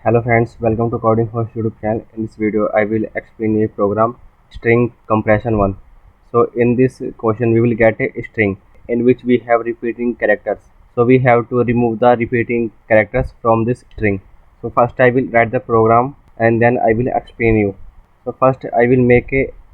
Hello friends, welcome to Coding Host YouTube channel. In this video, I will explain a program string compression 1. So in this question, we will get a string in which we have repeating characters. So we have to remove the repeating characters from this string. So first I will write the program and then I will explain you. So first I will make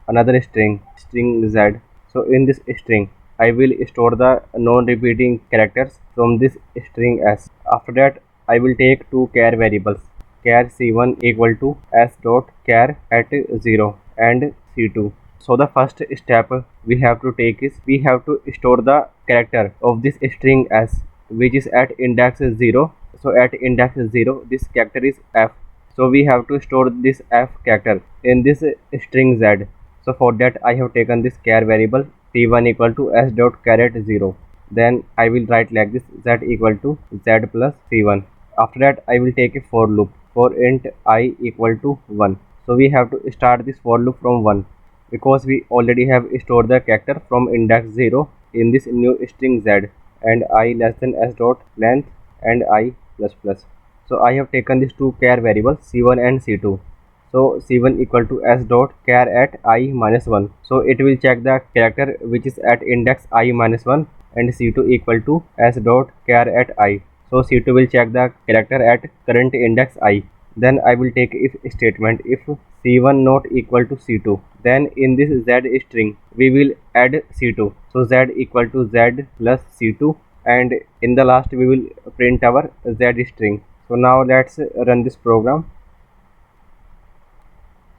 another string z. So in this string, I will store the non-repeating characters from this string s. After that, I will take two char variables char c1 equal to s dot char at 0 and c2. So the first step we have to take is we have to store the character of this string s, which is at index 0. So at index 0 this character is f. So we have to store this f character in this string z. So for that I have taken this char variable c1 equal to s dot char at 0. Then I will write like this z equal to z plus c1. After that I will take a for loop for int I equal to 1. So we have to start this for loop from 1 because we already have stored the character from index 0 in this new string z and I less than s dot length and I plus plus. So I have taken these two char variables c1 and c2. So c1 equal to s dot char at I minus 1. So it will check the character which is at index I minus 1 and c2 equal to s dot char at I. So c2 will check the character at current index I. Then I will take if statement if c1 not equal to c2. Then in this z string we will add c2. So z equal to z plus c2 and in the last we will print our z string. So now let's run this program.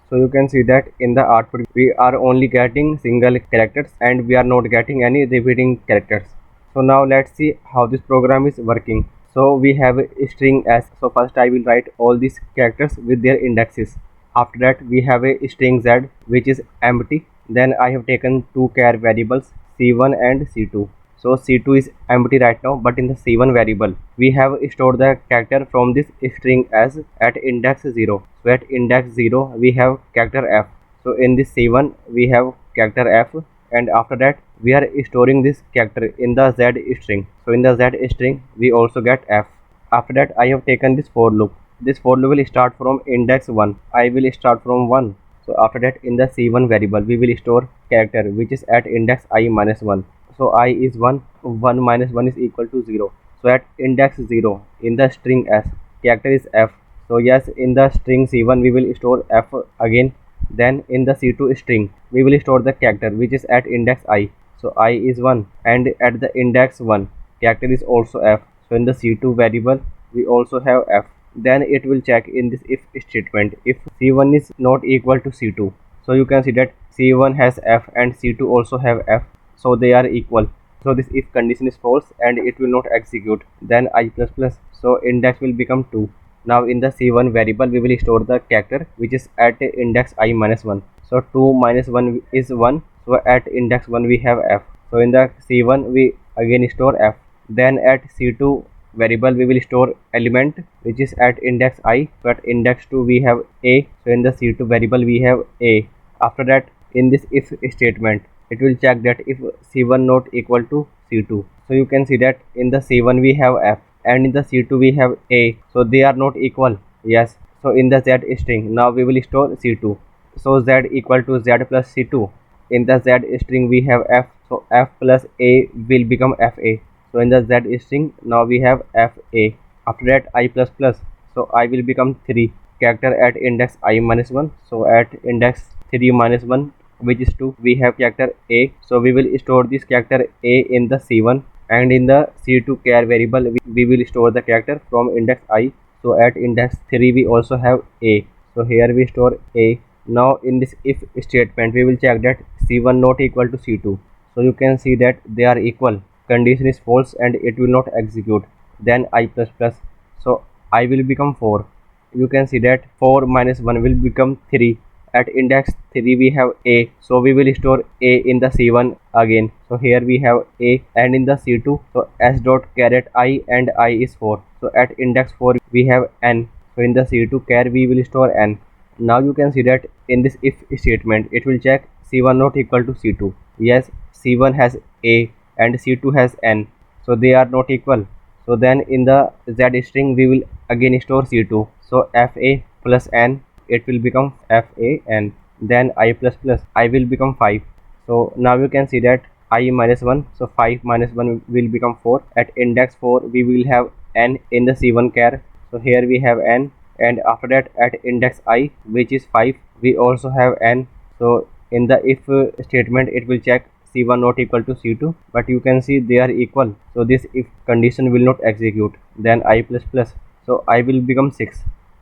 So you can see that in the output we are only getting single characters and we are not getting any repeating characters. So now let's see how this program is working. So we have a string s. So first I will write all these characters with their indexes. After that we have a string z which is empty. Then I have taken two char variables c1 and c2. So c2 is empty right now, but in the c1 variable we have stored the character from this string s at index 0. So at index 0 we have character f. So in this c1 we have character f and after that we are storing this character in the z string. So in the z string we also get f. After that I have taken this for loop. This for loop will start from index 1. I will start from 1. So after that in the c1 variable we will store character which is at index I minus 1. So I is 1, 1 minus 1 is equal to 0. So at index 0 in the string s character is f. So yes, in the string c1 we will store f again. Then in the c2 string we will store the character which is at index I. So I is 1 and at the index 1 character is also f. So in the c2 variable we also have f. Then it will check in this if statement if c1 is not equal to c2. So you can see that c1 has f and c2 also have f. So they are equal. So this if condition is false and it will not execute. Then I plus plus. So index will become 2. Now in the c1 variable we will store the character which is at index I minus 1. So 2 minus 1 is 1. So at index 1 we have f. So in the c1 we again store f. Then at c2 variable we will store element which is at index I. So at index 2 we have a. So in the c2 variable we have a. After that in this if statement it will check that if c1 not equal to c2. So you can see that in the c1 we have f and in the c2 we have a. So they are not equal. Yes. So in the z string now we will store c2. So z equal to z plus c2. In the z string we have f. So f plus a will become fa. So in the z string now we have fa. After that I plus plus. So I will become 3 character at index I minus 1. So at index 3 minus 1 which is 2 we have character a. So we will store this character a in the c1 and in the c2 char variable we will store the character from index I. So at index 3 we also have a. So here we store a. Now in this if statement we will check that c1 not equal to c2. So you can see that they are equal. Condition is false and it will not execute. Then I plus plus. So I will become 4. You can see that 4 minus 1 will become 3. At index 3 we have a. So we will store a in the c1 again. So here we have a and in the c2 so s dot char at I and I is 4. So at index 4 we have n. So in the c2 char we will store n. Now you can see that in this if statement it will check c1 not equal to c2. Yes, c1 has a and c2 has n. So they are not equal. So then in the z string we will again store c2. So fa plus n, it will become fa n. Then I plus plus, I will become 5. So now you can see that I minus 1, so 5 minus 1 will become 4. At index 4 we will have n in the c1 char. So here we have n, and after that at index I, which is 5, we also have n. So in the if statement it will check c1 not equal to c2, but you can see they are equal, so this if condition will not execute. Then I plus plus, so I will become 6.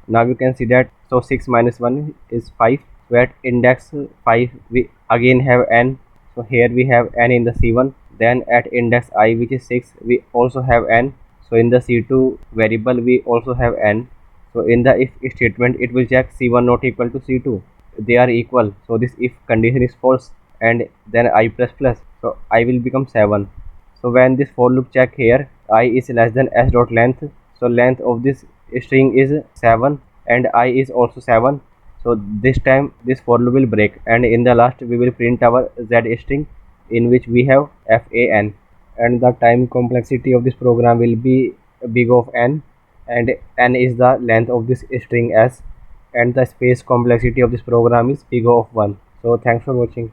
Now you can see that, so 6 minus 1 is 5. So at index 5 we again have n. So here we have n in the c1. Then at index I, which is 6, we also have n. So in the c2 variable we also have n. So in the if statement it will check c1 not equal to c2, they are equal, so this if condition is false. And then I plus plus, so I will become 7. So when this for loop check here I is less than s dot length, so length of this string is 7 and I is also 7. So this time this for loop will break, and in the last we will print our z string in which we have fan, and the time complexity of this program will be big of n, and n is the length of this string s, and the space complexity of this program is big of 1. So thanks for watching.